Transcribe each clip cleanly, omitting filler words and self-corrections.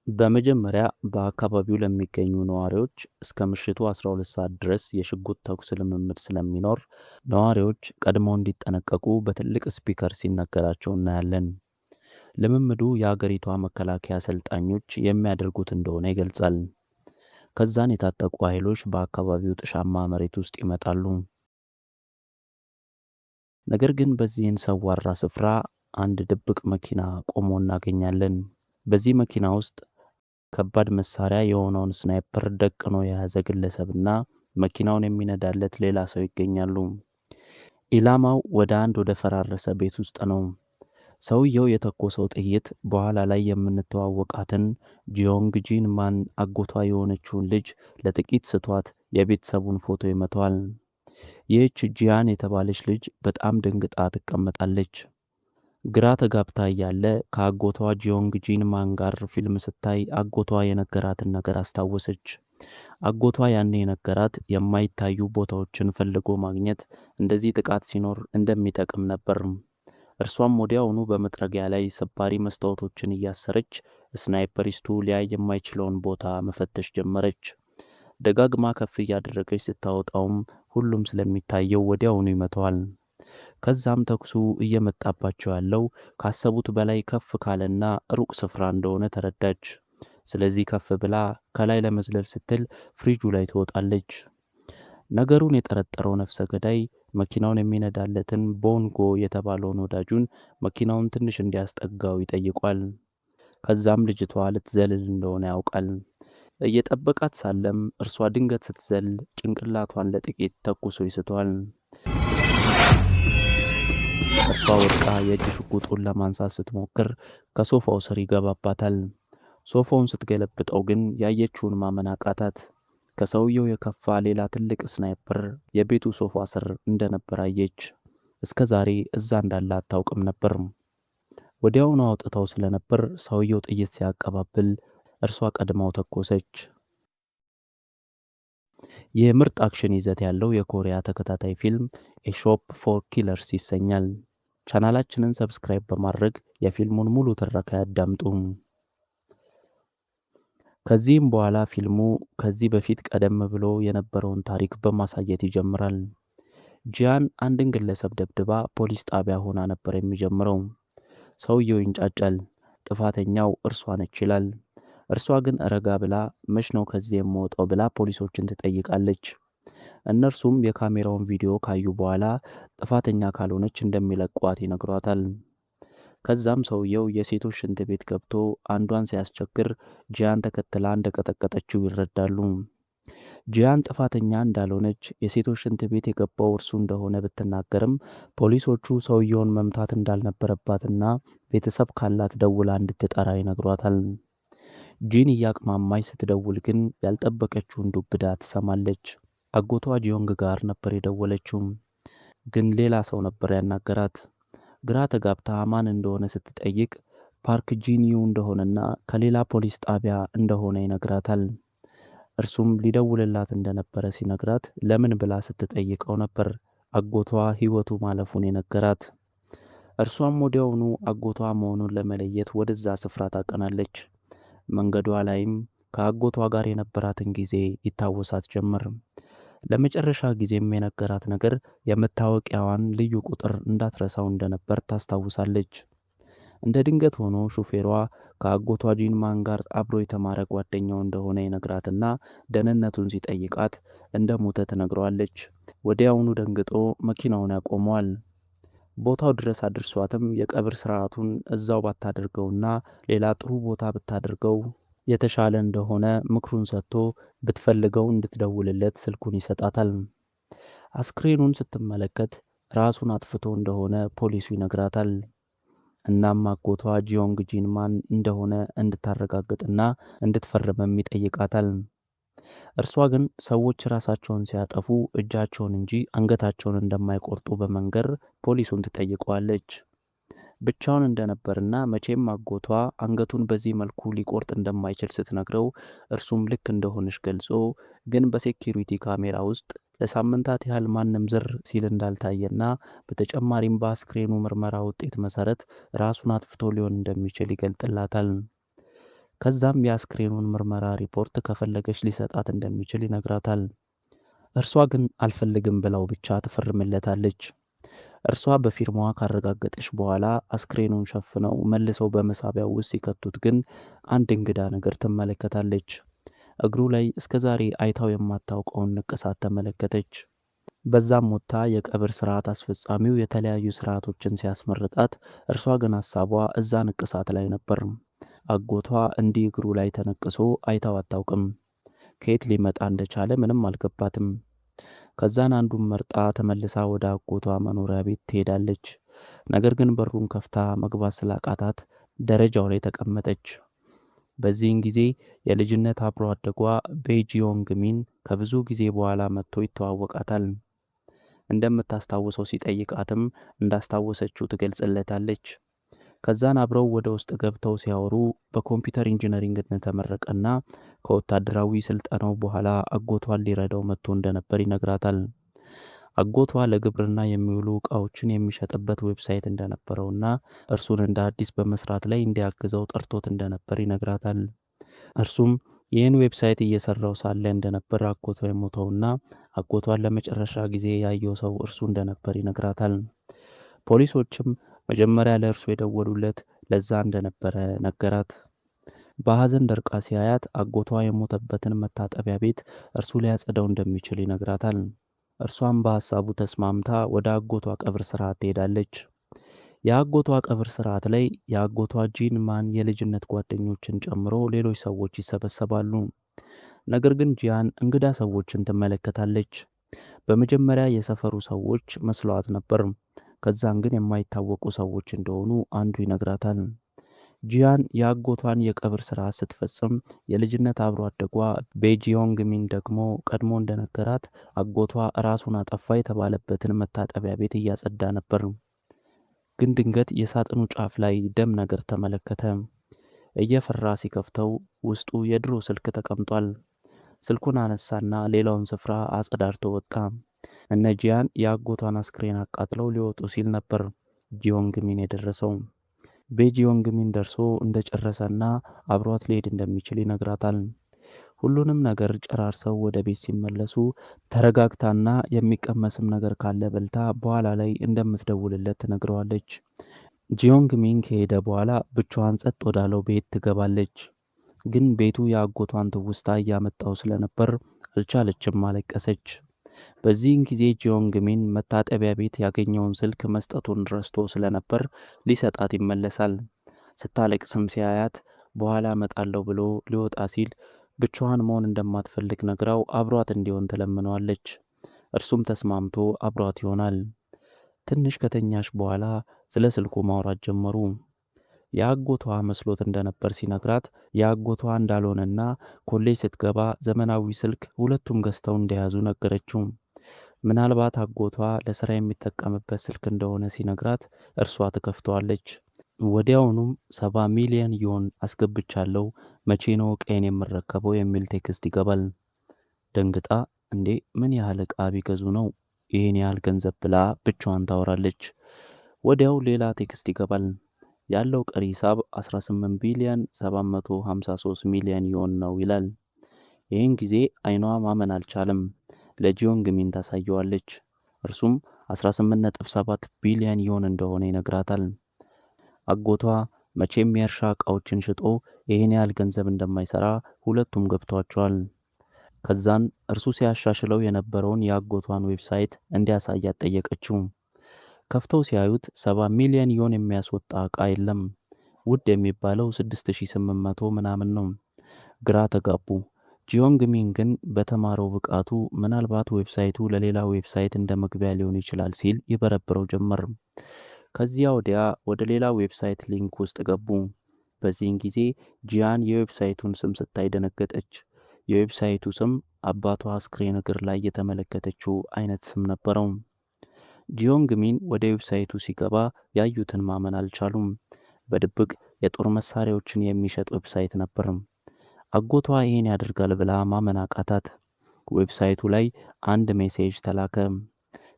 በመጀመሪያ በአካባቢው ለሚገኙ ነዋሪዎች እስከ ምሽቱ 12 ሰዓት ድረስ የሽጉጥ ተኩስ ልምምድ ስለሚኖር ነዋሪዎች ቀድመው እንዲጠነቀቁ በትልቅ ስፒከር ሲነገራቸው እናያለን። ልምምዱ የአገሪቷ መከላከያ ሰልጣኞች የሚያደርጉት እንደሆነ ይገልጻል። ከዛን የታጠቁ ኃይሎች በአካባቢው ጥሻማ መሬት ውስጥ ይመጣሉ። ነገር ግን በዚህን ሰዋራ ስፍራ አንድ ድብቅ መኪና ቆሞ እናገኛለን። በዚህ መኪና ውስጥ ከባድ መሳሪያ የሆነውን ስናይፐር ደቅኖ የያዘ ግለሰብና መኪናውን የሚነዳለት ሌላ ሰው ይገኛሉ። ኢላማው ወደ ፈራረሰ ቤት ውስጥ ነው። ሰውየው የተኮሰው ጥይት በኋላ ላይ የምንተዋወቃትን ጂዮንግ ጂን ማን አጎቷ የሆነችውን ልጅ ለጥቂት ስቷት የቤተሰቡን ፎቶ ይመቷል። ይህች ጂያን የተባለች ልጅ በጣም ደንግጣ ትቀመጣለች። ግራ ተጋብታ እያለ ከአጎቷ ጂዮንግ ጂን ማን ጋር ፊልም ስታይ አጎቷ የነገራትን ነገር አስታወሰች። አጎቷ ያኔ የነገራት የማይታዩ ቦታዎችን ፈልጎ ማግኘት እንደዚህ ጥቃት ሲኖር እንደሚጠቅም ነበር። እርሷም ወዲያውኑ በመጥረጊያ ላይ ሰባሪ መስታወቶችን እያሰረች ስናይፐሪስቱ ሊያይ የማይችለውን ቦታ መፈተሽ ጀመረች። ደጋግማ ከፍ እያደረገች ስታወጣውም ሁሉም ስለሚታየው ወዲያውኑ ይመተዋል። ከዛም ተኩሱ እየመጣባቸው ያለው ካሰቡት በላይ ከፍ ካለና ሩቅ ስፍራ እንደሆነ ተረዳች። ስለዚህ ከፍ ብላ ከላይ ለመዝለል ስትል ፍሪጁ ላይ ትወጣለች። ነገሩን የጠረጠረው ነፍሰ ገዳይ መኪናውን የሚነዳለትን ቦንጎ የተባለውን ወዳጁን መኪናውን ትንሽ እንዲያስጠጋው ይጠይቋል። ከዛም ልጅቷ ልትዘልል እንደሆነ ያውቃል። እየጠበቃት ሳለም እርሷ ድንገት ስትዘል ጭንቅላቷን ለጥቂት ተኩሶ ይስቷል። እርሷ ወድቃ የእጅ ሽጉጡን ለማንሳት ስትሞክር ከሶፋው ስር ይገባባታል። ሶፋውን ስትገለብጠው ግን ያየችውን ማመን አቃታት። ከሰውየው የከፋ ሌላ ትልቅ ስናይፐር የቤቱ ሶፋ ስር እንደነበር አየች። እስከ ዛሬ እዛ እንዳለ አታውቅም ነበር። ወዲያውኑ አውጥተው ስለነበር ሰውየው ጥይት ሲያቀባብል እርሷ ቀድማው ተኮሰች። የምርጥ አክሽን ይዘት ያለው የኮሪያ ተከታታይ ፊልም ኤሾፕ ፎር ኪለርስ ይሰኛል። ቻናላችንን ሰብስክራይብ በማድረግ የፊልሙን ሙሉ ትረካ ያዳምጡ። ከዚህም በኋላ ፊልሙ ከዚህ በፊት ቀደም ብሎ የነበረውን ታሪክ በማሳየት ይጀምራል። ጂያን አንድን ግለሰብ ደብድባ ፖሊስ ጣቢያ ሆና ነበር የሚጀምረው። ሰውየው ይንጫጫል። ጥፋተኛው እርሷ ነች ይላል። እርሷ ግን ረጋ ብላ መች ነው ከዚህ የምወጣው ብላ ፖሊሶችን ትጠይቃለች። እነርሱም የካሜራውን ቪዲዮ ካዩ በኋላ ጥፋተኛ ካልሆነች እንደሚለቋት ይነግሯታል። ከዛም ሰውየው የሴቶች ሽንት ቤት ገብቶ አንዷን ሲያስቸግር ጂያን ተከትላ እንደቀጠቀጠችው ይረዳሉ። ጂያን ጥፋተኛ እንዳልሆነች የሴቶች ሽንት ቤት የገባው እርሱ እንደሆነ ብትናገርም ፖሊሶቹ ሰውየውን መምታት እንዳልነበረባትና ቤተሰብ ካላት ደውላ እንድትጠራ ይነግሯታል። ጂን እያቅማማች ስትደውል ግን ያልጠበቀችውን ዱብዳ ትሰማለች። አጎቷ ጂዮንግ ጋር ነበር የደወለችው፣ ግን ሌላ ሰው ነበር ያናገራት። ግራ ተጋብታ ማን እንደሆነ ስትጠይቅ ፓርክ ጂኒዩ እንደሆነና ከሌላ ፖሊስ ጣቢያ እንደሆነ ይነግራታል። እርሱም ሊደውልላት እንደነበረ ሲነግራት ለምን ብላ ስትጠይቀው ነበር አጎቷ ሕይወቱ ማለፉን የነገራት። እርሷም ወዲያውኑ አጎቷ መሆኑን ለመለየት ወደዛ ስፍራ ታቀናለች። መንገዷ ላይም ከአጎቷ ጋር የነበራትን ጊዜ ይታወሳት ጀመር። ለመጨረሻ ጊዜም የነገራት ነገር የመታወቂያዋን ልዩ ቁጥር እንዳትረሳው እንደነበር ታስታውሳለች። እንደ ድንገት ሆኖ ሹፌሯ ከአጎቷ ጂንማን ጋር አብሮ የተማረ ጓደኛው እንደሆነ ይነግራትና ደህንነቱን ሲጠይቃት እንደ ሞተ ትነግረዋለች። ወዲያውኑ ደንግጦ መኪናውን ያቆመዋል። ቦታው ድረስ አድርሷትም የቀብር ስርዓቱን እዛው ባታደርገውና ሌላ ጥሩ ቦታ ብታደርገው የተሻለ እንደሆነ ምክሩን ሰጥቶ ብትፈልገው እንድትደውልለት ስልኩን ይሰጣታል። አስክሬኑን ስትመለከት ራሱን አጥፍቶ እንደሆነ ፖሊሱ ይነግራታል። እናም አጎቷ ጂዮንግ ጂንማን እንደሆነ እንድታረጋግጥና እንድትፈርምም ይጠይቃታል። እርሷ ግን ሰዎች ራሳቸውን ሲያጠፉ እጃቸውን እንጂ አንገታቸውን እንደማይቆርጡ በመንገር ፖሊሱን ትጠይቀዋለች። ብቻውን እንደነበርና መቼም አጎቷ አንገቱን በዚህ መልኩ ሊቆርጥ እንደማይችል ስትነግረው እርሱም ልክ እንደሆነች ገልጾ ግን በሴኪሪቲ ካሜራ ውስጥ ለሳምንታት ያህል ማንም ዝር ሲል እንዳልታየና በተጨማሪም በአስክሬኑ ምርመራ ውጤት መሰረት ራሱን አጥፍቶ ሊሆን እንደሚችል ይገልጥላታል። ከዛም የአስክሬኑን ምርመራ ሪፖርት ከፈለገች ሊሰጣት እንደሚችል ይነግራታል። እርሷ ግን አልፈልግም ብላው ብቻ ትፈርምለታለች። እርሷ በፊርማዋ ካረጋገጠች በኋላ አስክሬኑን ሸፍነው መልሰው በመሳቢያው ውስጥ ሲከቱት ግን አንድ እንግዳ ነገር ትመለከታለች። እግሩ ላይ እስከዛሬ አይታው የማታውቀውን ንቅሳት ተመለከተች። በዛም ሞታ የቀብር ስርዓት አስፈጻሚው የተለያዩ ስርዓቶችን ሲያስመርጣት፣ እርሷ ግን ሀሳቧ እዛ ንቅሳት ላይ ነበር። አጎቷ እንዲህ እግሩ ላይ ተነቅሶ አይታው አታውቅም። ከየት ሊመጣ እንደቻለ ምንም አልገባትም። ከዛን አንዱን መርጣ ተመልሳ ወደ አጎቷ መኖሪያ ቤት ትሄዳለች። ነገር ግን በሩን ከፍታ መግባት ስላቃታት ደረጃው ላይ ተቀመጠች። በዚህን ጊዜ የልጅነት አብሮ አደጓ ቤጂዮንግ ሚን ከብዙ ጊዜ በኋላ መጥቶ ይተዋወቃታል። እንደምታስታውሰው ሲጠይቃትም እንዳስታወሰችው ትገልጽለታለች። ከዛን አብረው ወደ ውስጥ ገብተው ሲያወሩ በኮምፒውተር ኢንጂነሪንግ እንደተመረቀና ከወታደራዊ ስልጠናው በኋላ አጎቷን ሊረዳው መጥቶ እንደነበር ይነግራታል። አጎቷ ለግብርና የሚውሉ ዕቃዎችን የሚሸጥበት ዌብሳይት እንደነበረውና እርሱን እንደ አዲስ በመስራት ላይ እንዲያግዘው ጠርቶት እንደነበር ይነግራታል። እርሱም ይህን ዌብሳይት እየሰራው ሳለ እንደነበር አጎቷ የሞተውና አጎቷን ለመጨረሻ ጊዜ ያየው ሰው እርሱ እንደነበር ይነግራታል። ፖሊሶችም መጀመሪያ ለእርሱ የደወሉለት ለዛ እንደነበረ ነገራት። በሐዘን ደርቃ ሲያያት አጎቷ የሞተበትን መታጠቢያ ቤት እርሱ ሊያጸዳው እንደሚችል ይነግራታል። እርሷም በሐሳቡ ተስማምታ ወደ አጎቷ ቀብር ስርዓት ትሄዳለች። የአጎቷ ቀብር ስርዓት ላይ የአጎቷ ጂን ማን የልጅነት ጓደኞችን ጨምሮ ሌሎች ሰዎች ይሰበሰባሉ። ነገር ግን ጂያን እንግዳ ሰዎችን ትመለከታለች። በመጀመሪያ የሰፈሩ ሰዎች መስሏት ነበር። ከዛን ግን የማይታወቁ ሰዎች እንደሆኑ አንዱ ይነግራታል። ጂያን የአጎቷን የቀብር ስርዓት ስትፈጽም የልጅነት አብሮ አደጓ ቤጂዮንግ ሚን ደግሞ ቀድሞ እንደነገራት አጎቷ ራሱን አጠፋ የተባለበትን መታጠቢያ ቤት እያጸዳ ነበር። ግን ድንገት የሳጥኑ ጫፍ ላይ ደም ነገር ተመለከተ። እየፈራ ሲከፍተው ውስጡ የድሮ ስልክ ተቀምጧል። ስልኩን አነሳና ሌላውን ስፍራ አጸዳድቶ ወጣ። እነ ጂያን የአጎቷን አስክሬን አቃጥለው ሊወጡ ሲል ነበር ጂዮንግ ሚን የደረሰው። ቤጂዮንግ ሚን ደርሶ እንደጨረሰና አብሯት ሊሄድ እንደሚችል ይነግራታል። ሁሉንም ነገር ጨራርሰው ወደ ቤት ሲመለሱ ተረጋግታና የሚቀመስም ነገር ካለ በልታ በኋላ ላይ እንደምትደውልለት ትነግረዋለች። ጂዮንግ ሚን ከሄደ በኋላ ብቻዋን ጸጥ ወዳለው ቤት ትገባለች። ግን ቤቱ የአጎቷን ትውስታ እያመጣው ስለነበር አልቻለችም፣ አለቀሰች። በዚህን ጊዜ ጂዮንግ ሚን መታጠቢያ ቤት ያገኘውን ስልክ መስጠቱን ረስቶ ስለነበር ሊሰጣት ይመለሳል። ስታለቅስም ሲያያት በኋላ እመጣለሁ ብሎ ሊወጣ ሲል ብቻዋን መሆን እንደማትፈልግ ነግራው አብሯት እንዲሆን ትለምነዋለች። እርሱም ተስማምቶ አብሯት ይሆናል። ትንሽ ከተኛሽ በኋላ ስለ ስልኩ ማውራት ጀመሩ። የአጎቷ መስሎት እንደነበር ሲነግራት የአጎቷ እንዳልሆነና ኮሌጅ ስትገባ ዘመናዊ ስልክ ሁለቱም ገዝተው እንደያዙ ነገረችው። ምናልባት አጎቷ ለስራ የሚጠቀምበት ስልክ እንደሆነ ሲነግራት እርሷ ትከፍተዋለች። ወዲያውኑም 70 ሚሊዮን ዮን አስገብቻለሁ፣ መቼ ነው ዕቃዬን የምረከበው የሚል ቴክስት ይገባል። ደንግጣ እንዴ ምን ያህል ዕቃ ቢገዙ ነው ይህን ያህል ገንዘብ ብላ ብቻዋን ታወራለች። ወዲያው ሌላ ቴክስት ይገባል። ያለው ቀሪ ሂሳብ 18 ቢሊዮን 753 ሚሊዮን ዮን ነው ይላል። ይህን ጊዜ አይኗ ማመን አልቻለም። ለጂዮንግ ሚን ታሳየዋለች። እርሱም 18.7 ቢሊዮን ዮን እንደሆነ ይነግራታል። አጎቷ መቼም የእርሻ ዕቃዎችን ሽጦ ይህን ያህል ገንዘብ እንደማይሰራ ሁለቱም ገብቷቸዋል። ከዛን እርሱ ሲያሻሽለው የነበረውን የአጎቷን ዌብሳይት እንዲያሳያት ጠየቀችው። ከፍተው ሲያዩት 70 ሚሊዮን ዮን የሚያስወጣ ዕቃ የለም። ውድ የሚባለው 6800 ምናምን ነው። ግራ ተጋቡ። ጂዮንግ ሚን ግን በተማረው ብቃቱ ምናልባት ዌብሳይቱ ለሌላ ዌብሳይት እንደ መግቢያ ሊሆን ይችላል ሲል ይበረብረው ጀመር። ከዚያ ወዲያ ወደ ሌላ ዌብሳይት ሊንክ ውስጥ ገቡ። በዚህን ጊዜ ጂያን የዌብሳይቱን ስም ስታይ ደነገጠች። የዌብሳይቱ ስም አባቷ አስክሬን እግር ላይ የተመለከተችው አይነት ስም ነበረው። ጂዮንግ ሚን ወደ ዌብሳይቱ ሲገባ ያዩትን ማመን አልቻሉም። በድብቅ የጦር መሳሪያዎችን የሚሸጥ ዌብሳይት ነበር። አጎቷ ይህን ያደርጋል ብላ ማመን አቃታት። ዌብሳይቱ ላይ አንድ ሜሴጅ ተላከ።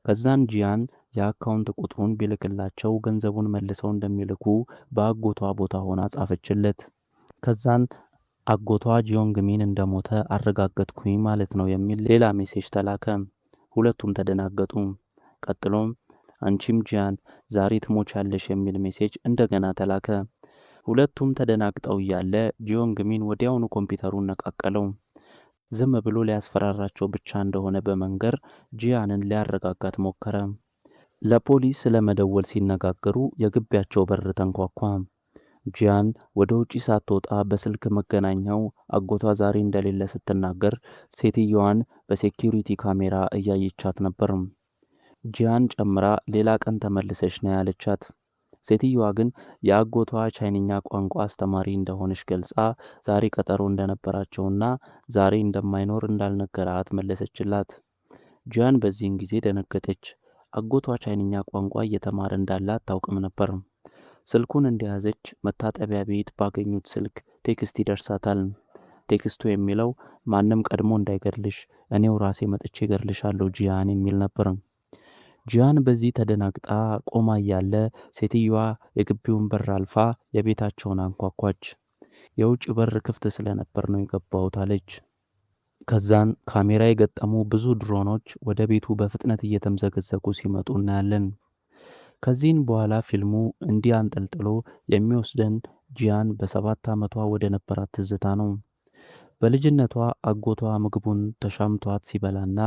ከዛን ጂያን የአካውንት ቁጥሩን ቢልክላቸው ገንዘቡን መልሰው እንደሚልኩ በአጎቷ ቦታ ሆና ጻፈችለት። ከዛን አጎቷ ጂዮንግ ሚን እንደሞተ አረጋገጥኩኝ ማለት ነው የሚል ሌላ ሜሴጅ ተላከ። ሁለቱም ተደናገጡ። ቀጥሎም አንቺም ጂያን ዛሬ ትሞቻለሽ የሚል ሜሴጅ እንደገና ተላከ። ሁለቱም ተደናግጠው እያለ ጂዮንግ ሚን ወዲያውኑ ኮምፒውተሩን ነቃቀለው። ዝም ብሎ ሊያስፈራራቸው ብቻ እንደሆነ በመንገር ጂያንን ሊያረጋጋት ሞከረ። ለፖሊስ ስለመደወል ሲነጋገሩ የግቢያቸው በር ተንኳኳ። ጂያን ወደ ውጪ ሳትወጣ በስልክ መገናኛው አጎቷ ዛሬ እንደሌለ ስትናገር ሴትየዋን በሴኪዩሪቲ ካሜራ እያየቻት ነበር። ጂያን ጨምራ ሌላ ቀን ተመልሰሽ ነው ያለቻት። ሴትየዋ ግን የአጎቷ ቻይንኛ ቋንቋ አስተማሪ እንደሆነች ገልጻ ዛሬ ቀጠሮ እንደነበራቸውና ዛሬ እንደማይኖር እንዳልነገራት መለሰችላት። ጂያን በዚህን ጊዜ ደነገጠች። አጎቷ ቻይንኛ ቋንቋ እየተማረ እንዳለ አታውቅም ነበር። ስልኩን እንደያዘች መታጠቢያ ቤት ባገኙት ስልክ ቴክስት ይደርሳታል። ቴክስቱ የሚለው ማንም ቀድሞ እንዳይገድልሽ እኔው ራሴ መጥቼ ገድልሻለሁ ጂያን የሚል ነበር። ጂያን በዚህ ተደናግጣ ቆማ እያለ ሴትየዋ የግቢውን በር አልፋ የቤታቸውን አንኳኳች። የውጭ በር ክፍት ስለነበር ነው የገባሁት አለች። ከዛን ካሜራ የገጠሙ ብዙ ድሮኖች ወደ ቤቱ በፍጥነት እየተምዘገዘጉ ሲመጡ እናያለን። ከዚህን በኋላ ፊልሙ እንዲህ አንጠልጥሎ የሚወስደን ጂያን በ7 ዓመቷ ወደ ነበራት ትዝታ ነው። በልጅነቷ አጎቷ ምግቡን ተሻምቷት ሲበላና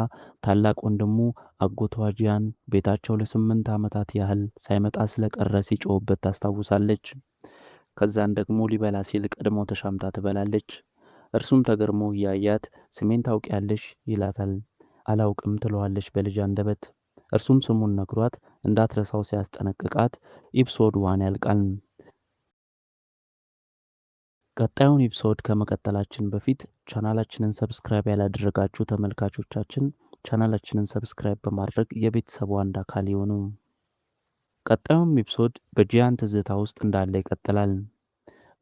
ታላቅ ወንድሙ አጎቷ ጂያን ቤታቸው ለ8 ዓመታት ያህል ሳይመጣ ስለቀረ ሲጮህበት ታስታውሳለች። ከዛን ደግሞ ሊበላ ሲል ቀድሞ ተሻምታ ትበላለች። እርሱም ተገርሞ እያያት ስሜን ታውቂያለሽ ይላታል። አላውቅም ትለዋለች በልጅ አንደበት። እርሱም ስሙን ነግሯት እንዳትረሳው ሲያስጠነቅቃት ኢፕሶድ 1 ያልቃል። ቀጣዩን ኢፕሶድ ከመቀጠላችን በፊት ቻናላችንን ሰብስክራይብ ያላደረጋችሁ ተመልካቾቻችን ቻናላችንን ሰብስክራይብ በማድረግ የቤተሰቡ አንድ አካል ይሁኑ። ቀጣዩም ኢፕሶድ በጂያን ትዝታ ውስጥ እንዳለ ይቀጥላል።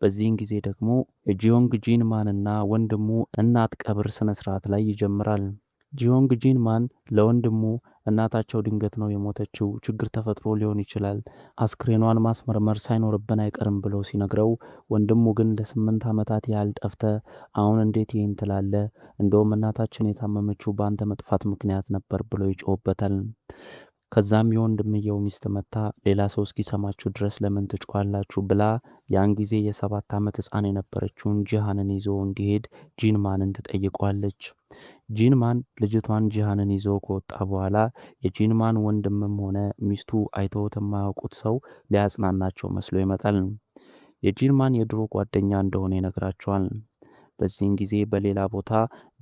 በዚህን ጊዜ ደግሞ የጂዮንግ ጂንማንና ወንድሙ እናት ቀብር ስነ ስርዓት ላይ ይጀምራል። ጂዮንግ ጂንማን ለወንድሙ እናታቸው ድንገት ነው የሞተችው፣ ችግር ተፈጥሮ ሊሆን ይችላል፣ አስክሬኗን ማስመርመር ሳይኖርብን አይቀርም ብሎ ሲነግረው፣ ወንድሙ ግን ለ8 ዓመታት ያህል ጠፍተ አሁን እንዴት ይህን ትላለ? እንደውም እናታችን የታመመችው በአንተ መጥፋት ምክንያት ነበር ብሎ ይጮህበታል። ከዛም የወንድምየው ሚስት መታ ሌላ ሰው እስኪሰማችሁ ድረስ ለምን ትጮኻላችሁ ብላ ያን ጊዜ የ7 ዓመት ሕፃን የነበረችውን ጂሃንን ይዞ እንዲሄድ ጂንማንን ትጠይቋለች። ጂንማን ልጅቷን ጂሃንን ይዞ ከወጣ በኋላ የጂንማን ወንድምም ሆነ ሚስቱ አይተውት የማያውቁት ሰው ሊያጽናናቸው መስሎ ይመጣል። የጂንማን የድሮ ጓደኛ እንደሆነ ይነግራቸዋል። በዚህን ጊዜ በሌላ ቦታ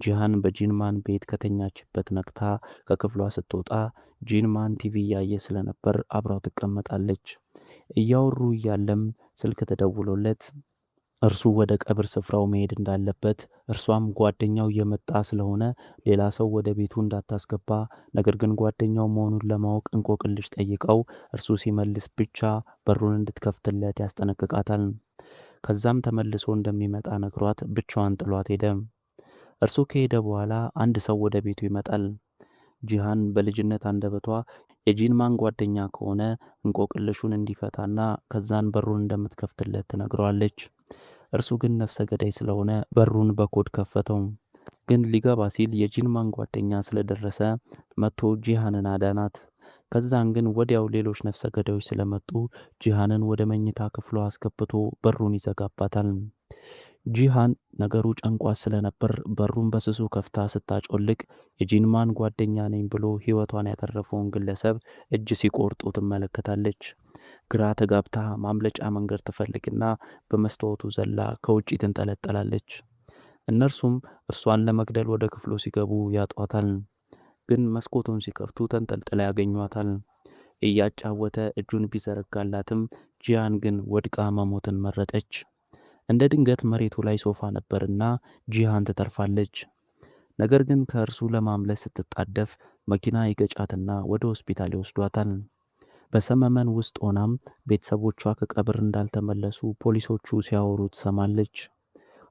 ጂሃን በጂንማን ቤት ከተኛችበት ነቅታ ከክፍሏ ስትወጣ ጂንማን ቲቪ እያየ ስለነበር አብራው ትቀመጣለች። እያወሩ እያለም ስልክ ተደውሎለት እርሱ ወደ ቀብር ስፍራው መሄድ እንዳለበት፣ እርሷም ጓደኛው እየመጣ ስለሆነ ሌላ ሰው ወደ ቤቱ እንዳታስገባ፣ ነገር ግን ጓደኛው መሆኑን ለማወቅ እንቆቅልሽ ጠይቀው እርሱ ሲመልስ ብቻ በሩን እንድትከፍትለት ያስጠነቅቃታል። ከዛም ተመልሶ እንደሚመጣ ነግሯት ብቻዋን ጥሏት ሄደ። እርሱ ከሄደ በኋላ አንድ ሰው ወደ ቤቱ ይመጣል። ጂሃን በልጅነት አንደበቷ የጂንማን ጓደኛ ከሆነ እንቆቅልሹን እንዲፈታና ከዛን በሩን እንደምትከፍትለት ትነግረዋለች። እርሱ ግን ነፍሰ ገዳይ ስለሆነ በሩን በኮድ ከፈተው። ግን ሊገባ ሲል የጂንማን ጓደኛ ስለደረሰ መጥቶ ጂሃንን አዳናት። ከዛን ግን ወዲያው ሌሎች ነፍሰ ገዳዮች ስለመጡ ጂሃንን ወደ መኝታ ክፍሏ አስገብቶ በሩን ይዘጋባታል። ጂሃን ነገሩ ጨንቋት ስለነበር በሩን በስሱ ከፍታ ስታጮልቅ የጂንማን ጓደኛ ነኝ ብሎ ሕይወቷን ያተረፈውን ግለሰብ እጅ ሲቆርጡ ትመለከታለች። ግራ ተጋብታ ማምለጫ መንገድ ትፈልግና በመስታወቱ ዘላ ከውጪ ትንጠለጠላለች። እነርሱም እርሷን ለመግደል ወደ ክፍሉ ሲገቡ ያጧታል። ግን መስኮቱን ሲከፍቱ ተንጠልጥላ ያገኟታል። እያጫወተ እጁን ቢዘረጋላትም ጂያን ግን ወድቃ መሞትን መረጠች። እንደ ድንገት መሬቱ ላይ ሶፋ ነበርና ጂሃን ትተርፋለች። ነገር ግን ከእርሱ ለማምለጥ ስትጣደፍ መኪና ይገጫትና ወደ ሆስፒታል ይወስዷታል። በሰመመን ውስጥ ሆናም ቤተሰቦቿ ከቀብር እንዳልተመለሱ ፖሊሶቹ ሲያወሩ ትሰማለች።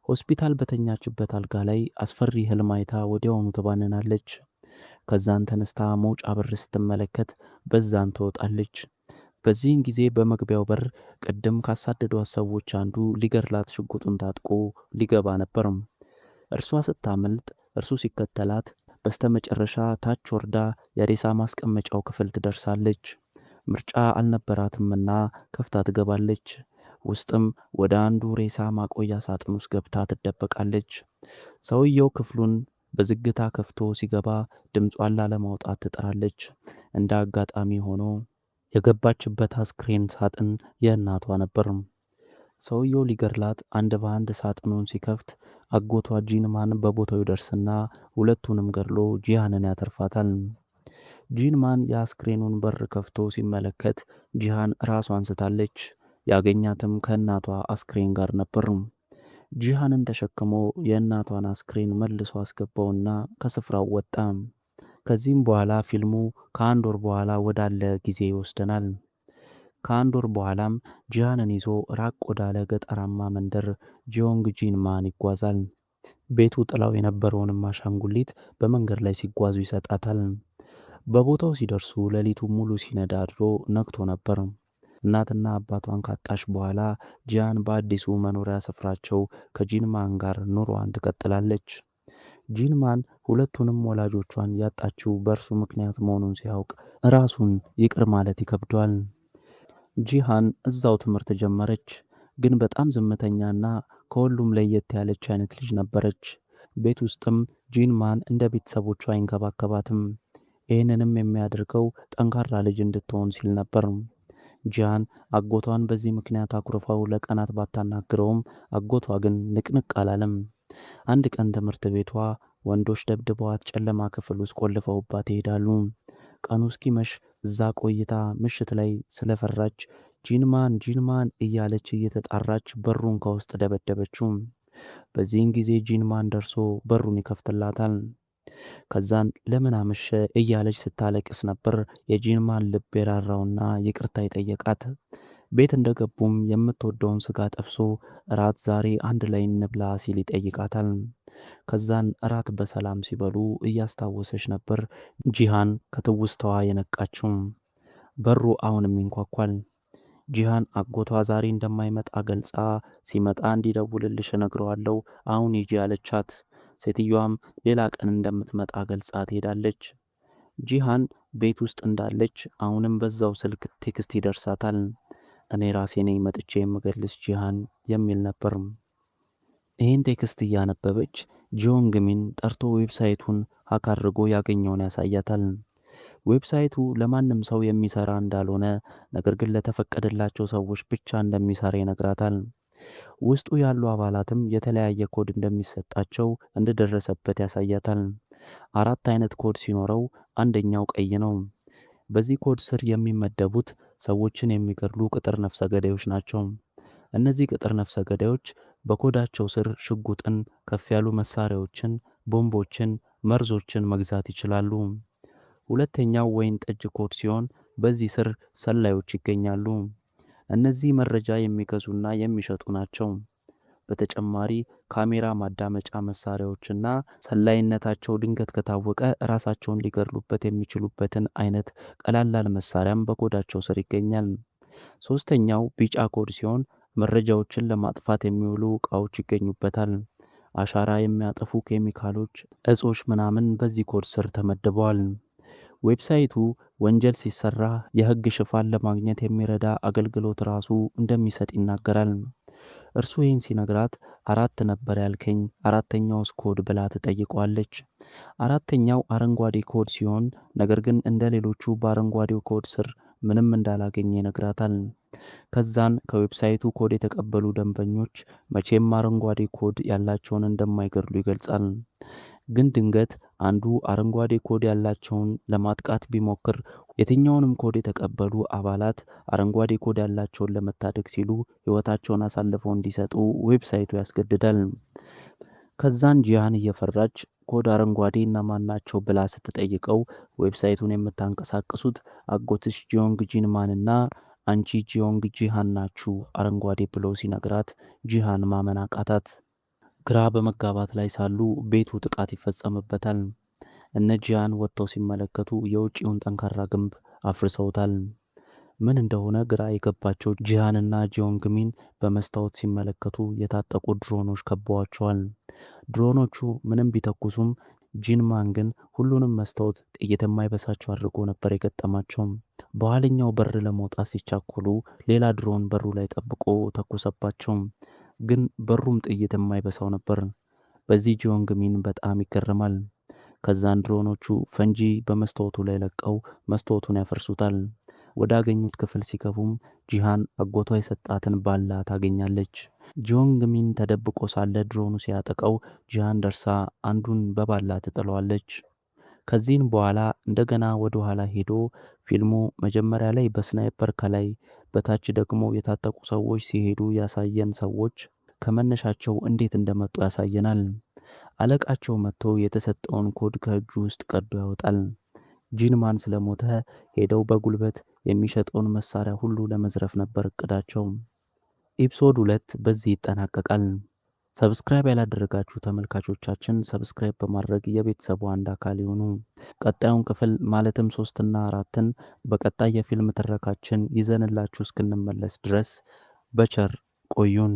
ሆስፒታል በተኛችበት አልጋ ላይ አስፈሪ ህልም አይታ ወዲያውኑ ትባንናለች። ከዛን ተነስታ መውጫ በር ስትመለከት በዛን ትወጣለች። በዚህን ጊዜ በመግቢያው በር ቅድም ካሳደዷት ሰዎች አንዱ ሊገድላት ሽጉጡን ታጥቆ ሊገባ ነበር። እርሷ ስታመልጥ እርሱ ሲከተላት በስተመጨረሻ ታች ወርዳ የሬሳ ማስቀመጫው ክፍል ትደርሳለች። ምርጫ አልነበራትምና ከፍታ ትገባለች። ውስጥም ወደ አንዱ ሬሳ ማቆያ ሳጥን ውስጥ ገብታ ትደበቃለች። ሰውየው ክፍሉን በዝግታ ከፍቶ ሲገባ ድምጿን ላለማውጣት ትጥራለች። እንደ አጋጣሚ ሆኖ የገባችበት አስክሬን ሳጥን የእናቷ ነበር። ሰውየው ሊገድላት አንድ በአንድ ሳጥኑን ሲከፍት አጎቷ ጂንማን በቦታው ይደርስና ሁለቱንም ገድሎ ጂሃንን ያተርፋታል። ጂንማን የአስክሬኑን በር ከፍቶ ሲመለከት ጂሃን ራሷን ስታለች። ያገኛትም ከእናቷ አስክሬን ጋር ነበር። ጂሃንን ተሸክሞ የእናቷን አስክሬን መልሶ አስገባውና ከስፍራው ወጣ። ከዚህም በኋላ ፊልሙ ከአንድ ወር በኋላ ወዳለ ጊዜ ይወስደናል። ከአንድ ወር በኋላም ጂሃንን ይዞ ራቅ ወዳለ ገጠራማ መንደር ጂዮንግ ጂንማን ይጓዛል። ቤቱ ጥላው የነበረውንም አሻንጉሊት በመንገድ ላይ ሲጓዙ ይሰጣታል። በቦታው ሲደርሱ ሌሊቱ ሙሉ ሲነዳ አድሮ ነግቶ ነበር። እናትና አባቷን ካጣች በኋላ ጂያን በአዲሱ መኖሪያ ስፍራቸው ከጂንማን ጋር ኑሮዋን ትቀጥላለች። ጂንማን ሁለቱንም ወላጆቿን ያጣችው በእርሱ ምክንያት መሆኑን ሲያውቅ ራሱን ይቅር ማለት ይከብደዋል። ጂሃን እዛው ትምህርት ጀመረች፣ ግን በጣም ዝምተኛና ከሁሉም ለየት ያለች አይነት ልጅ ነበረች። ቤት ውስጥም ጂንማን እንደ ቤተሰቦቿ አይንከባከባትም። ይህንንም የሚያደርገው ጠንካራ ልጅ እንድትሆን ሲል ነበር። ጂያን አጎቷን በዚህ ምክንያት አኩርፋው ለቀናት ባታናግረውም አጎቷ ግን ንቅንቅ አላለም። አንድ ቀን ትምህርት ቤቷ ወንዶች ደብድበዋት ጨለማ ክፍል ውስጥ ቆልፈውባት ይሄዳሉ። ቀኑ እስኪመሽ እዛ ቆይታ ምሽት ላይ ስለፈራች ጂንማን እያለች እየተጣራች በሩን ከውስጥ ደበደበችው። በዚህን ጊዜ ጂንማን ደርሶ በሩን ይከፍትላታል። ከዛን ለምን አመሸ እያለች ስታለቅስ ነበር የጂንማን ልብ የራራውና ይቅርታ የጠየቃት። ቤት እንደገቡም የምትወደውን ስጋ ጠብሶ እራት ዛሬ አንድ ላይ እንብላ ሲል ይጠይቃታል። ከዛን እራት በሰላም ሲበሉ እያስታወሰች ነበር ጂሃን ከትውስተዋ የነቃችው። በሩ አሁንም ይንኳኳል። ጂሃን አጎቷ ዛሬ እንደማይመጣ ገልጻ ሲመጣ እንዲደውልልሽ እነግረዋለሁ አሁን ሂጂ አለቻት። ሴትዮዋም ሌላ ቀን እንደምትመጣ ገልጻ ትሄዳለች። ጂሃን ቤት ውስጥ እንዳለች አሁንም በዛው ስልክ ቴክስት ይደርሳታል። እኔ ራሴ ነኝ መጥቼ የምገልጽ ጂሃን የሚል ነበር። ይህን ቴክስት እያነበበች ጂዮንግ ሚን ጠርቶ ዌብሳይቱን ሀክ አድርጎ ያገኘውን ያሳያታል። ዌብሳይቱ ለማንም ሰው የሚሰራ እንዳልሆነ ነገር ግን ለተፈቀደላቸው ሰዎች ብቻ እንደሚሰራ ይነግራታል። ውስጡ ያሉ አባላትም የተለያየ ኮድ እንደሚሰጣቸው እንደደረሰበት ያሳያታል። 4 አይነት ኮድ ሲኖረው አንደኛው ቀይ ነው። በዚህ ኮድ ስር የሚመደቡት ሰዎችን የሚገድሉ ቅጥር ነፍሰ ገዳዮች ናቸው። እነዚህ ቅጥር ነፍሰ ገዳዮች በኮዳቸው ስር ሽጉጥን፣ ከፍ ያሉ መሳሪያዎችን፣ ቦምቦችን፣ መርዞችን መግዛት ይችላሉ። ሁለተኛው ወይን ጠጅ ኮድ ሲሆን በዚህ ስር ሰላዮች ይገኛሉ። እነዚህ መረጃ የሚገዙና የሚሸጡ ናቸው። በተጨማሪ ካሜራ ማዳመጫ መሳሪያዎችና ሰላይነታቸው ድንገት ከታወቀ ራሳቸውን ሊገድሉበት የሚችሉበትን አይነት ቀላል መሳሪያም በኮዳቸው ስር ይገኛል። ሶስተኛው ቢጫ ኮድ ሲሆን መረጃዎችን ለማጥፋት የሚውሉ ዕቃዎች ይገኙበታል። አሻራ የሚያጠፉ ኬሚካሎች፣ እጾች ምናምን በዚህ ኮድ ስር ተመድበዋል። ዌብሳይቱ ወንጀል ሲሰራ የህግ ሽፋን ለማግኘት የሚረዳ አገልግሎት ራሱ እንደሚሰጥ ይናገራል። እርሱ ይህን ሲነግራት 4 ነበር ያልከኝ፣ አራተኛውስ ኮድ ብላ ትጠይቀዋለች። አራተኛው አረንጓዴ ኮድ ሲሆን ነገር ግን እንደ ሌሎቹ በአረንጓዴው ኮድ ስር ምንም እንዳላገኘ ይነግራታል። ከዛን ከዌብሳይቱ ኮድ የተቀበሉ ደንበኞች መቼም አረንጓዴ ኮድ ያላቸውን እንደማይገድሉ ይገልጻል። ግን ድንገት አንዱ አረንጓዴ ኮድ ያላቸውን ለማጥቃት ቢሞክር የትኛውንም ኮድ የተቀበሉ አባላት አረንጓዴ ኮድ ያላቸውን ለመታደግ ሲሉ ህይወታቸውን አሳልፈው እንዲሰጡ ዌብሳይቱ ያስገድዳል። ከዛን ጂያን እየፈራች ኮድ አረንጓዴ እነማን ናቸው ብላ ስትጠይቀው ዌብሳይቱን የምታንቀሳቅሱት አጎትሽ ጂዮንግ ጂንማንና አንቺ ጂዮንግ ጂሃን ናችሁ አረንጓዴ ብሎ ሲነግራት ጂሃን ማመን አቃታት። ግራ በመጋባት ላይ ሳሉ ቤቱ ጥቃት ይፈጸምበታል። እነ ጂያን ወጥተው ሲመለከቱ የውጭውን ጠንካራ ግንብ አፍርሰውታል። ምን እንደሆነ ግራ የገባቸው ጂሃንና ጂዮንግሚን በመስታወት ሲመለከቱ የታጠቁ ድሮኖች ከበዋቸዋል። ድሮኖቹ ምንም ቢተኩሱም ጂንማን ግን ሁሉንም መስታወት ጥይት የማይበሳቸው አድርጎ ነበር የገጠማቸው። በኋለኛው በር ለመውጣት ሲቻኮሉ ሌላ ድሮን በሩ ላይ ጠብቆ ተኮሰባቸው። ግን በሩም ጥይት የማይበሳው ነበር። በዚህ ጂዮንግሚን በጣም ይገረማል። ከዛን ድሮኖቹ ፈንጂ በመስታወቱ ላይ ለቀው መስታወቱን ያፈርሱታል። ወዳገኙት ክፍል ሲገቡም ጂሃን አጎቷ የሰጣትን ባላ ታገኛለች። ጂዮንግሚን ተደብቆ ሳለ ድሮኑ ሲያጠቃው ጂሃን ደርሳ አንዱን በባላ ትጥለዋለች። ከዚህም በኋላ እንደገና ወደ ኋላ ሄዶ ፊልሙ መጀመሪያ ላይ በስናይፐር ከላይ በታች ደግሞ የታጠቁ ሰዎች ሲሄዱ ያሳየን ሰዎች ከመነሻቸው እንዴት እንደመጡ ያሳየናል። አለቃቸው መጥቶ የተሰጠውን ኮድ ከእጁ ውስጥ ቀዶ ያወጣል። ጂንማን ስለሞተ ሄደው በጉልበት የሚሸጠውን መሳሪያ ሁሉ ለመዝረፍ ነበር እቅዳቸው። ኤፒሶድ 2 በዚህ ይጠናቀቃል። ሰብስክራይብ ያላደረጋችሁ ተመልካቾቻችን ሰብስክራይብ በማድረግ የቤተሰቡ አንድ አካል ይሁኑ። ቀጣዩን ክፍል ማለትም 3 እና 4ን በቀጣይ የፊልም ትረካችን ይዘንላችሁ እስክንመለስ ድረስ በቸር ቆዩን።